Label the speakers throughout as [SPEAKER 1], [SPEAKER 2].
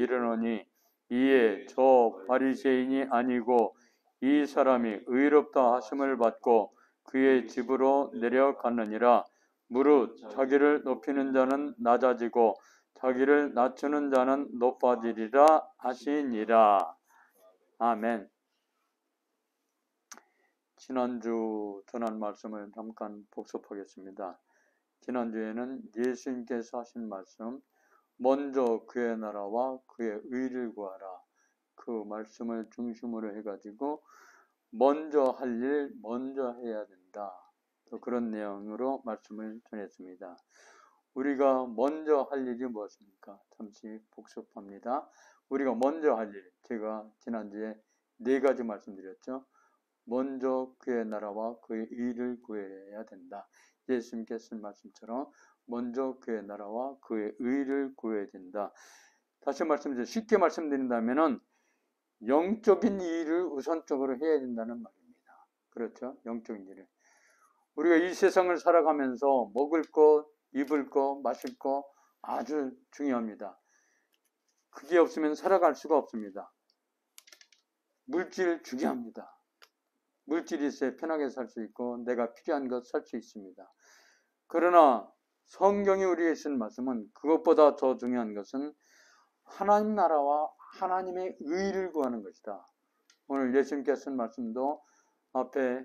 [SPEAKER 1] 이르노니 이에 저 바리새인이 아니고 이 사람이 의롭다 하심을 받고 그의 집으로 내려갔느니라. 무릇 자기를 높이는 자는 낮아지고 자기를 낮추는 자는 높아지리라 하시니라. 아멘. 지난주 전한 말씀을 잠깐 복습하겠습니다. 지난주에는 예수님께서 하신 말씀, 먼저 그의 나라와 그의 의를 구하라, 그 말씀을 중심으로 해가지고 먼저 할 일 먼저 해야 된다, 또 그런 내용으로 말씀을 전했습니다. 우리가 먼저 할 일이 무엇입니까? 잠시 복습합니다. 우리가 먼저 할 일, 제가 지난주에 4가지 말씀드렸죠. 먼저 그의 나라와 그의 의를 구해야 된다. 예수님께서 쓴 말씀처럼 먼저 그의 나라와 그의 의를 구해야 된다. 다시 말씀드려 쉽게 말씀드린다면은 영적인 일을 우선적으로 해야 된다는 말입니다. 그렇죠? 영적인 일을. 우리가 이 세상을 살아가면서 먹을 것, 입을 것, 마실 것 아주 중요합니다. 그게 없으면 살아갈 수가 없습니다. 물질 중요합니다. 물질이 있어야 편하게 살 수 있고 내가 필요한 것 살 수 있습니다. 그러나 성경이 우리에게 쓴 말씀은 그것보다 더 중요한 것은 하나님 나라와 하나님의 의를 구하는 것이다. 오늘 예수님께서 쓴 말씀도 앞에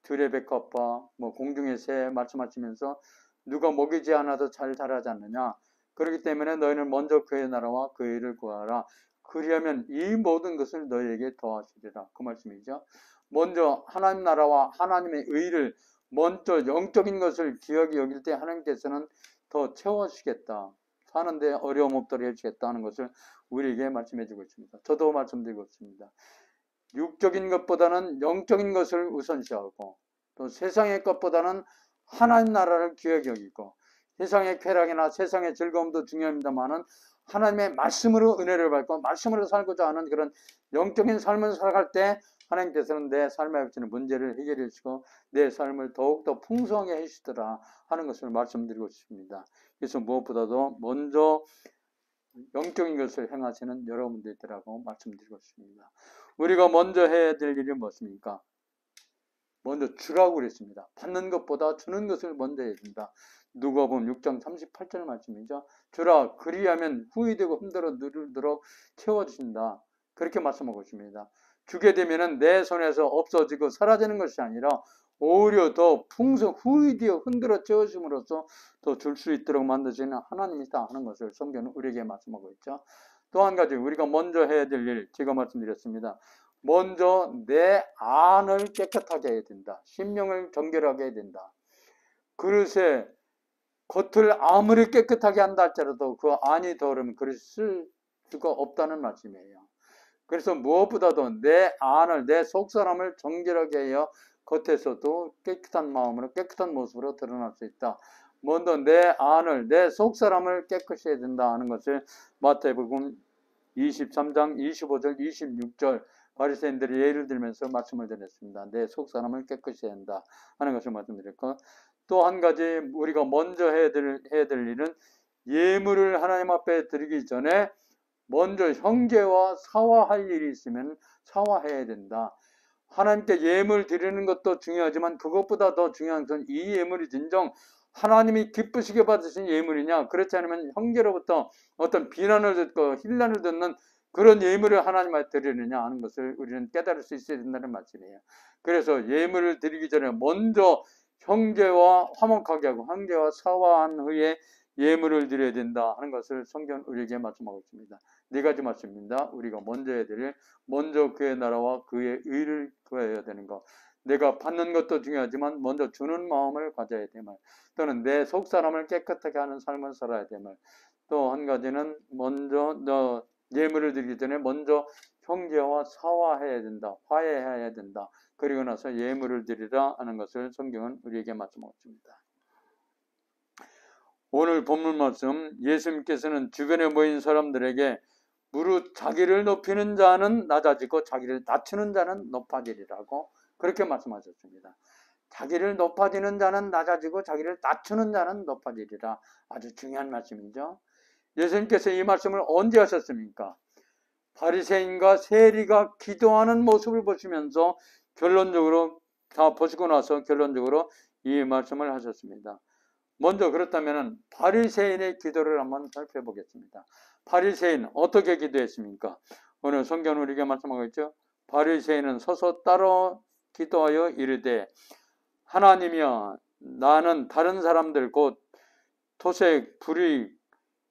[SPEAKER 1] 들의 백합과 공중의 새 말씀하시면서 누가 먹이지 않아도 잘 자라지 않느냐. 그렇기 때문에 너희는 먼저 그의 나라와 그의 의를 구하라. 그리하면 이 모든 것을 너희에게 더하시리라. 그 말씀이죠. 먼저 하나님 나라와 하나님의 의를 먼저 영적인 것을 귀하게 여길 때 하나님께서는 더 채워주시겠다. 사는데 어려움 없도록 해주겠다 하는 것을 우리에게 말씀해 주고 있습니다. 저도 말씀드리고 있습니다. 육적인 것보다는 영적인 것을 우선시하고 또 세상의 것보다는 하나님 나라를 귀하게 여기고 세상의 쾌락이나 세상의 즐거움도 중요합니다만은 하나님의 말씀으로 은혜를 받고 말씀으로 살고자 하는 그런 영적인 삶을 살아갈 때 하나님께서는 내 삶에 닥치는 문제를 해결해 주시고 내 삶을 더욱더 풍성하게 해주시더라 하는 것을 말씀드리고 싶습니다. 그래서 무엇보다도 먼저 영적인 것을 행하시는 여러분들이라고 말씀드리고 싶습니다. 우리가 먼저 해야 될 일이 무엇입니까? 먼저 주라고 그랬습니다. 받는 것보다 주는 것을 먼저 해야 된다. 누가복음 6장 38절 말씀이죠. 주라 그리하면 후이되고 흔들어 누르도록 채워주신다. 그렇게 말씀하고 있습니다. 주게 되면은 내 손에서 없어지고 사라지는 것이 아니라 오히려 더 후이되어 흔들어 채워줌으로써 더 줄 수 있도록 만드시는 하나님이다 하는 것을 성경은 우리에게 말씀하고 있죠. 또 한 가지 우리가 먼저 해야 될 일 제가 말씀드렸습니다. 먼저 내 안을 깨끗하게 해야 된다. 심령을 정결하게 해야 된다. 그릇에 겉을 아무리 깨끗하게 한다 할지라도 그 안이 더러우면 그릇을 쓸 수가 없다는 말씀이에요. 그래서 무엇보다도 내 안을, 내 속사람을 정결하게 하여 겉에서도 깨끗한 마음으로 깨끗한 모습으로 드러날 수 있다. 먼저 내 안을, 내 속사람을 깨끗이 해야 된다 하는 것을 마태복음 23장 25절 26절 바리새인들이 예를 들면서 말씀을 드렸습니다. 내 속사람을 깨끗이 해야 한다 하는 것을 말씀드렸고 또 한 가지 우리가 먼저 해야 될 일은 예물을 하나님 앞에 드리기 전에 먼저 형제와 사화할 일이 있으면 사화해야 된다. 하나님께 예물 드리는 것도 중요하지만 그것보다 더 중요한 것은 이 예물이 진정 하나님이 기쁘시게 받으신 예물이냐, 그렇지 않으면 형제로부터 어떤 비난을 듣고 힐난을 듣는 그런 예물을 하나님 앞에 드리느냐 하는 것을 우리는 깨달을 수 있어야 된다는 말씀이에요. 그래서 예물을 드리기 전에 먼저 형제와 화목하게 하고 형제와 사화한 후에 예물을 드려야 된다 하는 것을 성경 우리에게 말씀하고 있습니다. 4가지 말씀입니다. 우리가 먼저 해야 될 일, 먼저 그의 나라와 그의 의를 구해야 되는 것. 내가 받는 것도 중요하지만 먼저 주는 마음을 가져야 됨을, 또는 내 속사람을 깨끗하게 하는 삶을 살아야 됨을. 또 한 가지는 먼저 예물을 드리기 전에 먼저 형제와 사화해야 된다. 화해해야 된다. 그리고 나서 예물을 드리라 하는 것을 성경은 우리에게 말씀하고 있습니다. 오늘 본문 말씀 예수님께서는 주변에 모인 사람들에게 무릇 자기를 높이는 자는 낮아지고 자기를 낮추는 자는 높아지리라고 그렇게 말씀하셨습니다. 자기를 높아지는 자는 낮아지고 자기를 낮추는 자는 높아지리라. 아주 중요한 말씀이죠. 예수님께서 이 말씀을 언제 하셨습니까? 바리새인과 세리가 기도하는 모습을 보시면서 결론적으로 다 보시고 나서 결론적으로 이 말씀을 하셨습니다. 먼저 그렇다면 바리새인의 기도를 한번 살펴보겠습니다. 바리새인 어떻게 기도했습니까? 오늘 성경은 우리에게 말씀하고 있죠. 바리새인은 서서 따로 기도하여 이르되 하나님이여 나는 다른 사람들 곧 토색, 불의,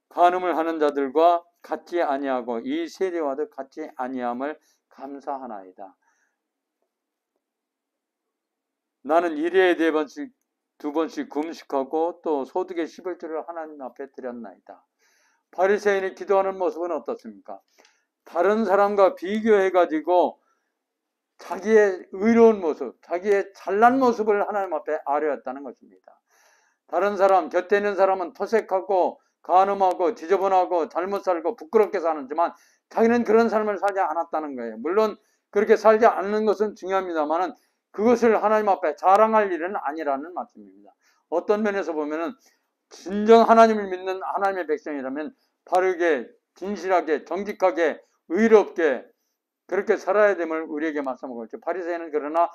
[SPEAKER 1] 간음을 하는 자들과 같지 아니하고 이 세리와도 같지 아니함을 감사하나이다. 나는 1회에 4번씩 2번씩 금식하고 또 소득의 11조를 하나님 앞에 드렸나이다. 바리새인이 기도하는 모습은 어떻습니까? 다른 사람과 비교해가지고 자기의 의로운 모습, 자기의 잘난 모습을 하나님 앞에 아뢰었다는 것입니다. 다른 사람, 곁에 있는 사람은 토색하고 간음하고 지저분하고 잘못 살고 부끄럽게 사는지만 자기는 그런 삶을 살지 않았다는 거예요. 물론 그렇게 살지 않는 것은 중요합니다만 그것을 하나님 앞에 자랑할 일은 아니라는 말씀입니다. 어떤 면에서 보면은 진정 하나님을 믿는 하나님의 백성이라면 바르게, 진실하게, 정직하게, 의롭게 그렇게 살아야 됨을 우리에게 말씀하고 있죠. 바리새인은 그러나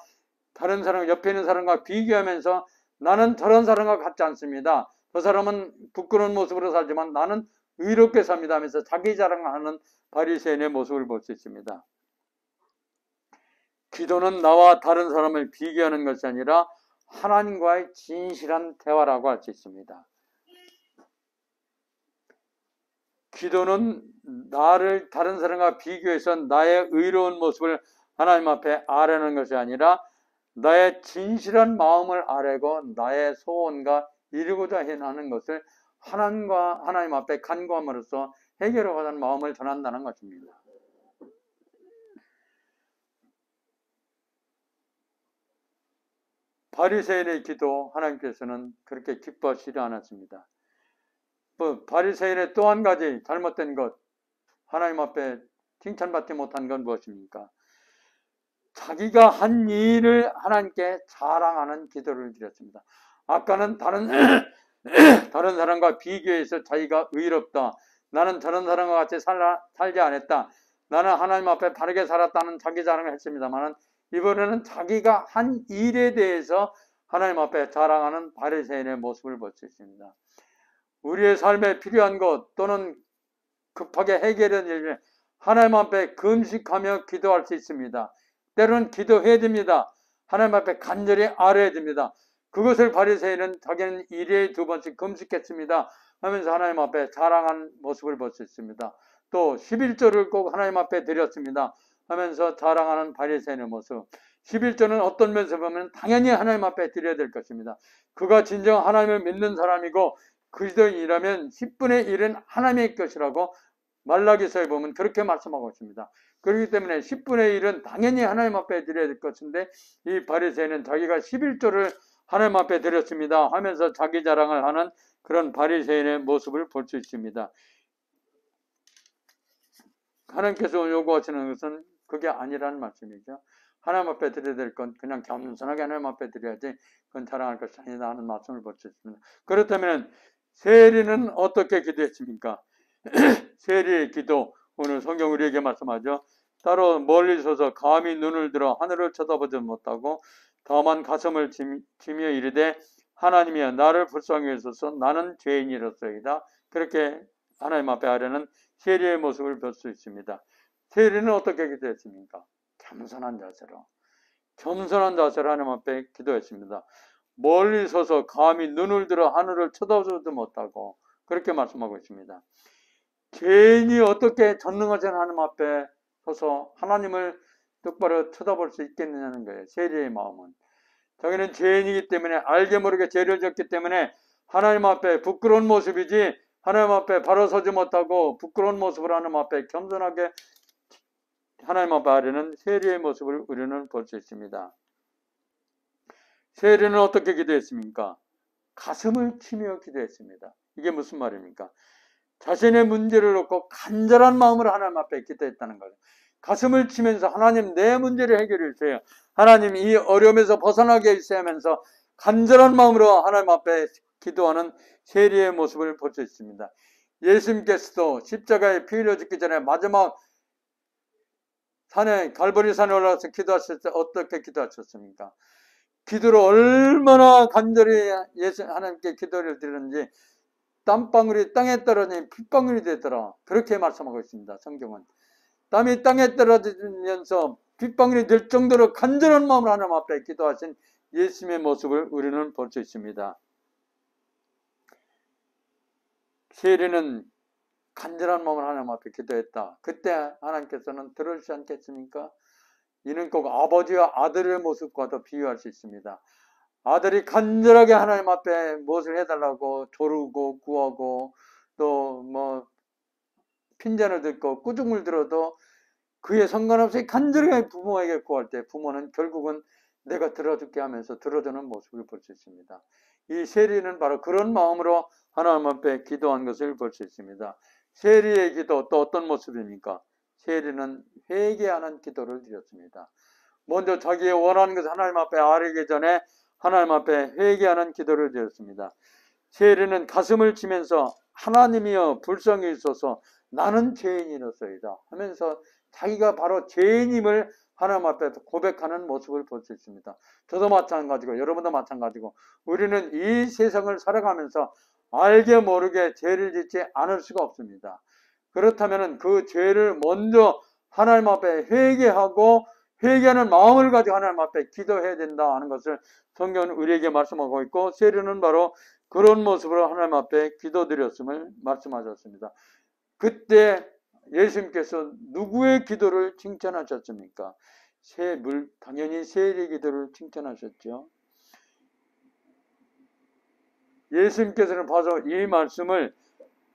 [SPEAKER 1] 다른 사람, 옆에 있는 사람과 비교하면서 나는 저런 사람과 같지 않습니다. 저 사람은 부끄러운 모습으로 살지만 나는 의롭게 삽니다 하면서 자기 자랑하는 바리새인의 모습을 볼 수 있습니다. 기도는 나와 다른 사람을 비교하는 것이 아니라 하나님과의 진실한 대화라고 할 수 있습니다. 기도는 나를 다른 사람과 비교해서 나의 의로운 모습을 하나님 앞에 아뢰는 것이 아니라 나의 진실한 마음을 아뢰고 나의 소원과 이루고자 하는 것을 하나님 앞에 간구함으로써 해결하고자 하는 마음을 전한다는 것입니다. 바리새인의 기도 하나님께서는 그렇게 기뻐하시지 않았습니다. 바리새인의 또 한 가지 잘못된 것, 하나님 앞에 칭찬받지 못한 건 무엇입니까? 자기가 한 일을 하나님께 자랑하는 기도를 드렸습니다. 아까는 다른 사람과 비교해서 자기가 의롭다, 나는 저런 사람과 같이 살지 않았다, 나는 하나님 앞에 바르게 살았다는 자기 자랑을 했습니다만 이번에는 자기가 한 일에 대해서 하나님 앞에 자랑하는 바리새인의 모습을 볼 수 있습니다. 우리의 삶에 필요한 것 또는 급하게 해결된 일을 하나님 앞에 금식하며 기도할 수 있습니다. 때로는 기도해야 됩니다. 하나님 앞에 간절히 아뢰야 됩니다. 그것을 바리새인은 자기는 1회에 2번씩 금식했습니다 하면서 하나님 앞에 자랑한 모습을 볼 수 있습니다. 또 11조를 꼭 하나님 앞에 드렸습니다 하면서 자랑하는 바리새인의 모습. 11조는 어떤 면에서 보면 당연히 하나님 앞에 드려야 될 것입니다. 그가 진정 하나님을 믿는 사람이고 그리스도인이라면 10분의 1은 하나님의 것이라고 말라기서에 보면 그렇게 말씀하고 있습니다. 그렇기 때문에 10분의 1은 당연히 하나님 앞에 드려야 될 것인데 이 바리새인은 자기가 11조를 하나님 앞에 드렸습니다 하면서 자기 자랑을 하는 그런 바리새인의 모습을 볼 수 있습니다. 하나님께서 요구하시는 것은 그게 아니라는 말씀이죠. 하나님 앞에 드려야 될 건 그냥 겸손하게 하나님 앞에 드려야지 그건 자랑할 것이 아니다 하는 말씀을 볼 수 있습니다. 그렇다면 세리는 어떻게 기도했습니까? 세리의 기도, 오늘 성경 우리에게 말씀하죠. 따로 멀리 서서 감히 눈을 들어 하늘을 쳐다보지 못하고 다만 가슴을 치며 이르되 하나님이여 나를 불쌍히 여기소서 나는 죄인이로소이다. 그렇게 하나님 앞에 아뢰는 세리의 모습을 볼 수 있습니다. 세리는 어떻게 기도했습니까? 겸손한 자세로 하나님 앞에 기도했습니다. 멀리 서서 감히 눈을 들어 하늘을 쳐다보지도 못하고 그렇게 말씀하고 있습니다. 죄인이 어떻게 전능하신 하나님 앞에 서서 하나님을 똑바로 쳐다볼 수 있겠느냐는 거예요. 세리의 마음은. 자기는 죄인이기 때문에 알게 모르게 죄를 졌기 때문에 하나님 앞에 부끄러운 모습이지 하나님 앞에 바로 서지 못하고 부끄러운 모습을 하나님 앞에 겸손하게 하나님 앞에 아뢰는 세리의 모습을 우리는 볼 수 있습니다. 세리는 어떻게 기도했습니까? 가슴을 치며 기도했습니다. 이게 무슨 말입니까? 자신의 문제를 놓고 간절한 마음으로 하나님 앞에 기도했다는 거예요. 가슴을 치면서 하나님 내 문제를 해결해 주세요. 하나님 이 어려움에서 벗어나게 해주세요 하면서 간절한 마음으로 하나님 앞에 기도하는 세리의 모습을 볼 수 있습니다. 예수님께서도 십자가에 피 흘려 죽기 전에 마지막 산에 갈보리 산에 올라가서 기도하실 때 어떻게 기도하셨습니까? 기도를 얼마나 간절히 하나님께 기도를 드렸는지 땀방울이 땅에 떨어지니 핏방울이 되더라. 그렇게 말씀하고 있습니다. 성경은. 땀이 땅에 떨어지면서 핏방울이 될 정도로 간절한 마음으로 하나님 앞에 기도하신 예수님의 모습을 우리는 볼 수 있습니다. 세리는 간절한 마음으로 하나님 앞에 기도했다. 그때 하나님께서는 들어주지 않겠습니까? 이는 꼭 아버지와 아들의 모습과도 비유할 수 있습니다. 아들이 간절하게 하나님 앞에 무엇을 해달라고 조르고 구하고 또 뭐 핀잔을 듣고 꾸중을 들어도 그에 상관없이 간절하게 부모에게 구할 때 부모는 결국은 내가 들어줄게 하면서 들어주는 모습을 볼 수 있습니다. 이 세리는 바로 그런 마음으로 하나님 앞에 기도한 것을 볼 수 있습니다. 세리의 기도 또 어떤 모습입니까? 세리는 회개하는 기도를 드렸습니다. 먼저 자기의 원하는 것을 하나님 앞에 아뢰기 전에 하나님 앞에 회개하는 기도를 드렸습니다. 세리는 가슴을 치면서 하나님이여 불쌍히 있어서 나는 죄인이로소이다 하면서 자기가 바로 죄인임을 하나님 앞에 고백하는 모습을 볼 수 있습니다. 저도 마찬가지고 여러분도 마찬가지고 우리는 이 세상을 살아가면서 알게 모르게 죄를 짓지 않을 수가 없습니다. 그렇다면 그 죄를 먼저 하나님 앞에 회개하고 회개하는 마음을 가지고 하나님 앞에 기도해야 된다 하는 것을 성경은 우리에게 말씀하고 있고 세리는 바로 그런 모습으로 하나님 앞에 기도드렸음을 말씀하셨습니다. 그때 예수님께서 누구의 기도를 칭찬하셨습니까? 당연히 세리의 기도를 칭찬하셨죠. 예수님께서는 바로 이 말씀을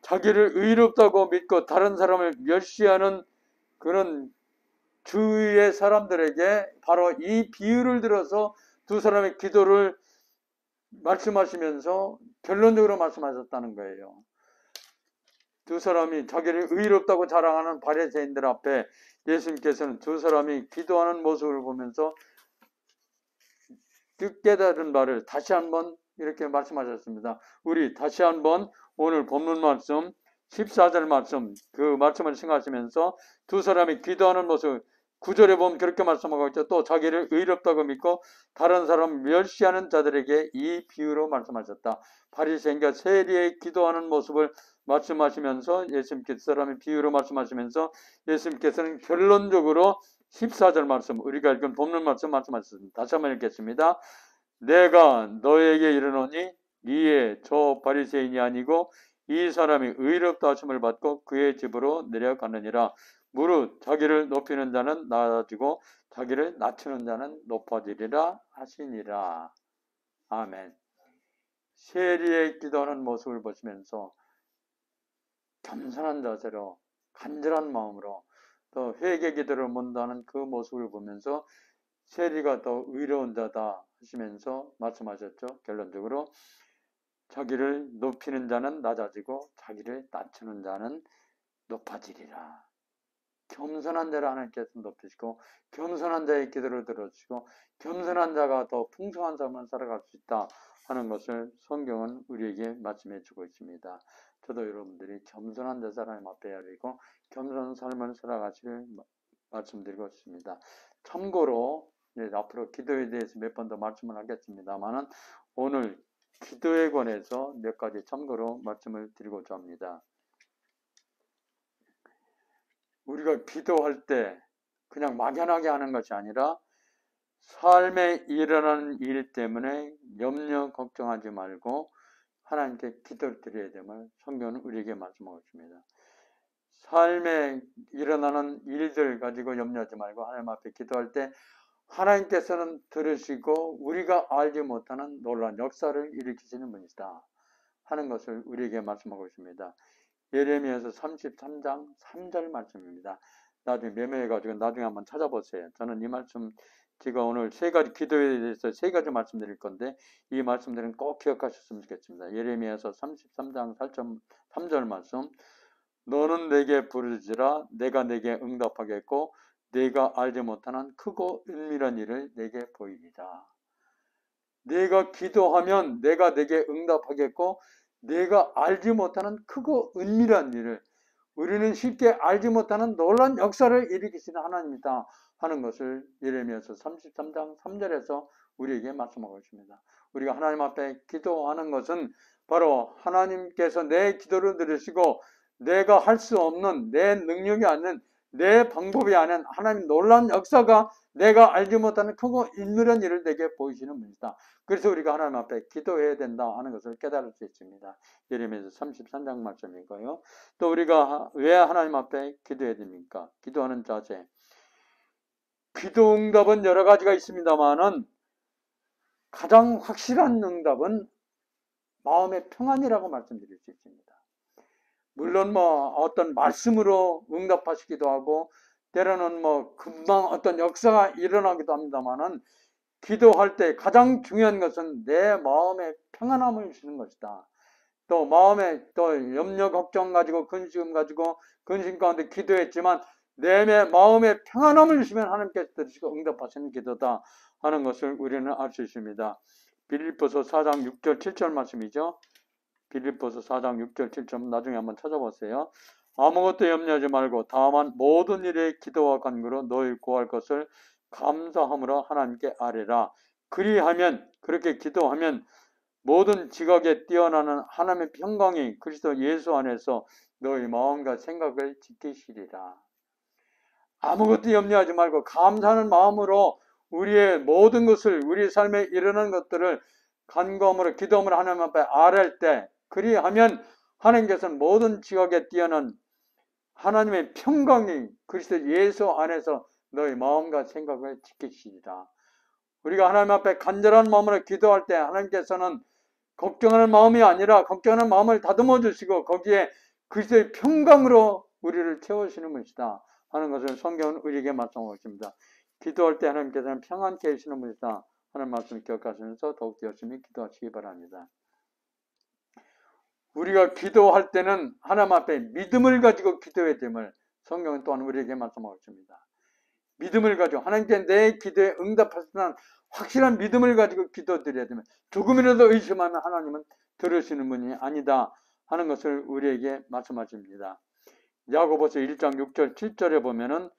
[SPEAKER 1] 자기를 의롭다고 믿고 다른 사람을 멸시하는 그런 주위의 사람들에게 바로 이 비유를 들어서 두 사람의 기도를 말씀하시면서 결론적으로 말씀하셨다는 거예요. 두 사람이 자기를 의롭다고 자랑하는 바리새인들 앞에 예수님께서는 두 사람이 기도하는 모습을 보면서 깨달은 바를 다시 한번 이렇게 말씀하셨습니다. 우리 다시 한번 오늘 본문 말씀 14절 말씀 그 말씀을 생각하시면서 두 사람이 기도하는 모습 9절에 보면 그렇게 말씀하고 있죠. 또 자기를 의롭다고 믿고 다른 사람 멸시하는 자들에게 이 비유로 말씀하셨다. 바리새인과 세리의 기도하는 모습을 말씀하시면서 예수님께서 사람의 비유로 말씀하시면서 예수님께서는 결론적으로 14절 말씀 우리가 읽은 본문 말씀 말씀하셨습니다. 다시 한번 읽겠습니다. 내가 너에게 이르노니 이에 저 바리새인이 아니고 이 사람이 의롭다 하심을 받고 그의 집으로 내려가느니라. 무릇 자기를 높이는 자는 낮아지고 자기를 낮추는 자는 높아지리라 하시니라. 아멘. 세리의 기도하는 모습을 보시면서 겸손한 자세로 간절한 마음으로 또 회개 기도를 먼다는 그 모습을 보면서 세리가 더 의로운 자다 하시면서 말씀하셨죠. 결론적으로 자기를 높이는 자는 낮아지고 자기를 낮추는 자는 높아지리라. 겸손한 자를 하나님께서 높이시고 겸손한 자의 기도를 들어주시고 겸손한 자가 더 풍성한 삶을 살아갈 수 있다 하는 것을 성경은 우리에게 말씀해 주고 있습니다. 저도 여러분들이 겸손한 자 하나님 앞에 아뢰고 겸손한 삶을 살아가시길 말씀드리고 있습니다. 참고로 앞으로 기도에 대해서 몇 번 더 말씀을 하겠습니다만 오늘 기도에 관해서 몇 가지 참고로 말씀을 드리고자 합니다. 우리가 기도할 때 그냥 막연하게 하는 것이 아니라 삶에 일어나는 일 때문에 염려 걱정하지 말고 하나님께 기도를 드려야 됨을 성경은 우리에게 말씀하고 있습니다. 삶에 일어나는 일들 가지고 염려하지 말고 하나님 앞에 기도할 때 하나님께서는 들으시고 우리가 알지 못하는 놀라운 역사를 일으키시는 분이시다 하는 것을 우리에게 말씀하고 있습니다. 예레미야서 33장 3절 말씀입니다. 나중에 메모해가지고 나중에 한번 찾아보세요. 저는 이 말씀 제가 오늘 세 가지 기도에 대해서 세 가지 말씀드릴 건데 이 말씀들은 꼭 기억하셨으면 좋겠습니다. 예레미야서 33장 3절 말씀 너는 내게 부르짖으라 내가 내게 응답하겠고 내가 알지 못하는 크고 은밀한 일을 내게 보이리라. 내가 기도하면 내가 내게 응답하겠고 내가 알지 못하는 크고 은밀한 일을, 우리는 쉽게 알지 못하는 놀라운 역사를 일으키시는 하나님이다 하는 것을 예레미야서 33장 3절에서 우리에게 말씀하고 있습니다. 우리가 하나님 앞에 기도하는 것은 바로 하나님께서 내 기도를 들으시고 내가 할 수 없는, 내 능력이 아닌, 내 방법이 아닌 하나님 놀라운 역사가 내가 알지 못하는 크고 인물한 일을 내게 보이시는 분이다. 그래서 우리가 하나님 앞에 기도해야 된다 하는 것을 깨달을 수 있습니다. 예레미야서 33장 말씀이고요. 또 우리가 왜 하나님 앞에 기도해야 됩니까? 기도하는 자세. 기도 응답은 여러 가지가 있습니다만은 가장 확실한 응답은 마음의 평안이라고 말씀드릴 수 있습니다. 물론 어떤 말씀으로 응답하시기도 하고 때로는 금방 어떤 역사가 일어나기도 합니다만은 기도할 때 가장 중요한 것은 내 마음의 평안함을 주는 것이다. 또 마음에 또 염려 걱정 가지고 근심 가지고 근심 가운데 기도했지만 내 마음의 평안함을 주시면 하나님께서 들으시고 응답하시는 기도다 하는 것을 우리는 알 수 있습니다. 빌립보서 4장 6절 7절 말씀이죠. 빌립보서 4장 6절 7절 나중에 한번 찾아보세요. 아무것도 염려하지 말고 다만 모든 일에 기도와 간구로 너희 구할 것을 감사함으로 하나님께 아뢰라. 그리하면, 그렇게 기도하면 모든 지각에 뛰어나는 하나님의 평강이 그리스도 예수 안에서 너희 마음과 생각을 지키시리라. 아무것도 염려하지 말고 감사하는 마음으로 우리의 모든 것을, 우리 삶에 일어나는 것들을 간구함으로 기도함으로 하나님 앞에 아뢰할 때, 그리하면 하나님께서는 모든 지각에 뛰어난 하나님의 평강이 그리스도 예수 안에서 너희 마음과 생각을 지키시리라. 우리가 하나님 앞에 간절한 마음으로 기도할 때 하나님께서는 걱정하는 마음이 아니라 걱정하는 마음을 다듬어 주시고 거기에 그리스도의 평강으로 우리를 채우시는 것이다 하는 것을 성경은 우리에게 말씀하고 있습니다. 기도할 때 하나님께서는 평안케 해주시는 분이다 하는 말씀을 기억하시면서 더욱 열심히 기도하시기 바랍니다. 우리가 기도할 때는 하나님 앞에 믿음을 가지고 기도해야 됨을 성경은 또한 우리에게 말씀하고 있습니다. 믿음을 가지고 하나님께 내 기도에 응답하시는 확실한 믿음을 가지고 기도드려야 되면 조금이라도 의심하면 하나님은 들으시는 분이 아니다 하는 것을 우리에게 말씀하십니다. 야고보서 1장 6절 7절에 보면은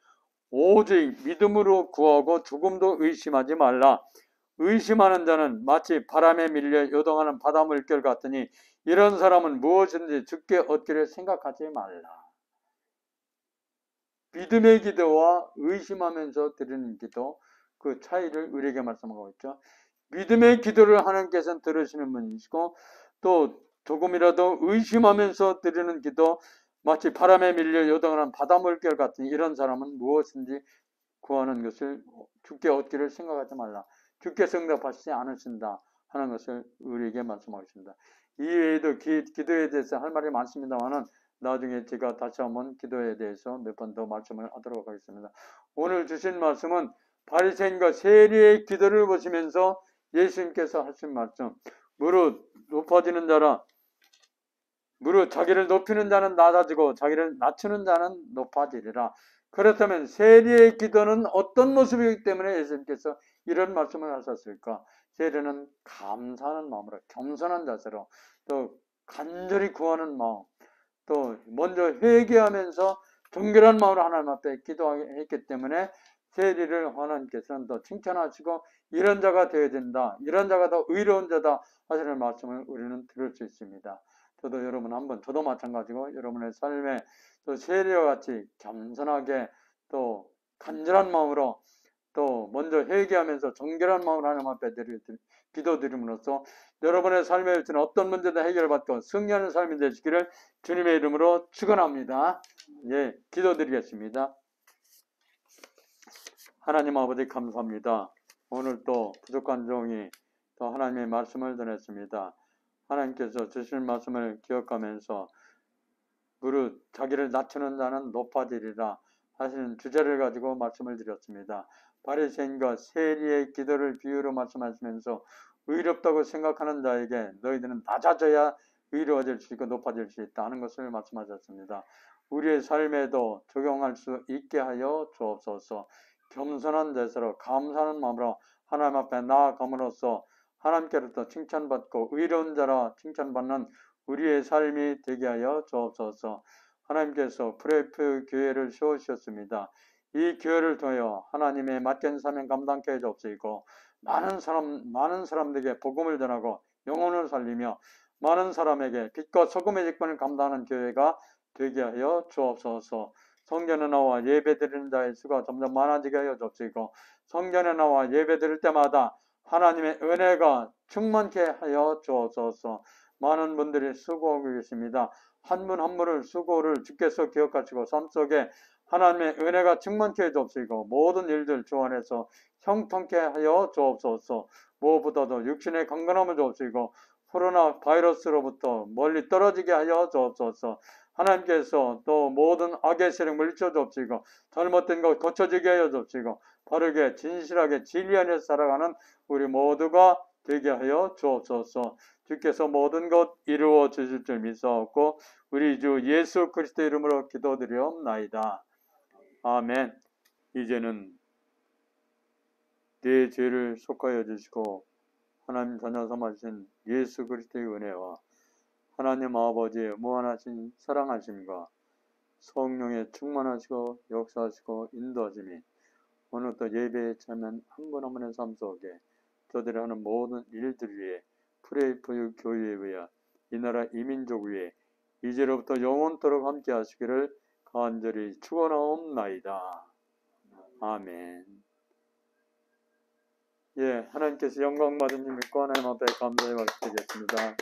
[SPEAKER 1] 오직 믿음으로 구하고 조금도 의심하지 말라. 의심하는 자는 마치 바람에 밀려 요동하는 바다 물결 같으니 이런 사람은 무엇인지 죽게 얻기를 생각하지 말라. 믿음의 기도와 의심하면서 드리는 기도, 그 차이를 우리에게 말씀하고 있죠. 믿음의 기도를 하나님께서는 들으시는 분이시고 또 조금이라도 의심하면서 드리는 기도, 마치 바람에 밀려 요동하는 바다 물결 같은 이런 사람은 무엇인지 구하는 것을 주께 얻기를 생각하지 말라. 주께서 응답하시지 않으신다 하는 것을 우리에게 말씀하고 있습니다. 이 외에도 기도에 대해서 할 말이 많습니다만은 나중에 제가 다시 한번 기도에 대해서 몇 번 더 말씀을 하도록 하겠습니다. 오늘 주신 말씀은 바리새인과 세리의 기도를 보시면서 예수님께서 하신 말씀, 무릇 높아지는 자라, 무릇 자기를 높이는 자는 낮아지고 자기를 낮추는 자는 높아지리라. 그렇다면 세리의 기도는 어떤 모습이기 때문에 예수님께서 이런 말씀을 하셨을까? 세리는 감사하는 마음으로, 겸손한 자세로, 또 간절히 구하는 마음, 또 먼저 회개하면서 정결한 마음으로 하나님 앞에 기도했기 때문에 세리를 하나님께서는 더 칭찬하시고 이런 자가 되어야 된다, 이런 자가 더 의로운 자다 하시는 말씀을 우리는 들을 수 있습니다. 저도 여러분 한번, 저도 마찬가지고 여러분의 삶에 또 세리와 같이 겸손하게 또 간절한 마음으로 또 먼저 회개하면서 정결한 마음으로 하나님 앞에 기도드림으로써 여러분의 삶에 있는 어떤 문제도 해결받고 승리하는 삶이 되시기를 주님의 이름으로 축원합니다. 예, 기도드리겠습니다. 하나님 아버지 감사합니다. 오늘 또 부족한 종이 또 하나님의 말씀을 전했습니다. 하나님께서 주신 말씀을 기억하면서 무릇 자기를 낮추는 자는 높아지리라 하시는 주제를 가지고 말씀을 드렸습니다. 바리새인과 세리의 기도를 비유로 말씀하시면서 의롭다고 생각하는 자에게 너희들은 낮아져야 의로워질 수 있고 높아질 수 있다 하는 것을 말씀하셨습니다. 우리의 삶에도 적용할 수 있게 하여 주옵소서. 겸손한 자세로 감사하는 마음으로 하나님 앞에 나아감으로써 하나님께로부터 칭찬받고 의로운 자라 칭찬받는 우리의 삶이 되게 하여 주옵소서. 하나님께서 프레이프 교회를 세우셨습니다. 이 교회를 통하여 하나님의 맡긴 사명 감당케 해 주옵시고 많은 사람들에게 복음을 전하고 영혼을 살리며 많은 사람에게 빛과 소금의 직분을 감당하는 교회가 되게 하여 주옵소서. 성전에 나와 예배드리는 자의 수가 점점 많아지게 하여 주옵시고 성전에 나와 예배드릴 때마다 하나님의 은혜가 충만케 하여 주옵소서. 많은 분들이 수고하고 계십니다. 한 분 한 분을 수고를 주께서 기억하시고 삶 속에 하나님의 은혜가 충만케 해 주옵시고 모든 일들 주 안에서 형통케 하여 주옵소서. 무엇보다도 육신의 건강함을 주옵시고 코로나 바이러스로부터 멀리 떨어지게 하여 주옵소서. 하나님께서 또 모든 악의 세력 물리쳐 주옵시고 잘못된 것 고쳐지게 하여 주옵시고 바르게 진실하게 진리 안에서 살아가는 우리 모두가 되게 하여 주옵소서. 주께서 모든 것 이루어 주실 줄 믿사옵고 우리 주 예수 그리스도 이름으로 기도드리옵나이다. 아멘. 이제는 내 죄를 속하여 주시고 하나님 자녀 삼아주신 예수 그리스도의 은혜와 하나님 아버지의 무한하신 사랑하심과 성령의 충만하시고 역사하시고 인도하심이 오늘도 예배에 참여한 한 분 한 분의 삶 속에 저들이 하는 모든 일들 위에 프레이프 교회에 위하여 이 나라 이민족 위에 이제로부터 영원토록 함께 하시기를 간절히 축원하옵나이다. 아멘. 예, 하나님께서 영광 받은 줄 믿고 하나님 앞에 감사의 박수 드리겠습니다.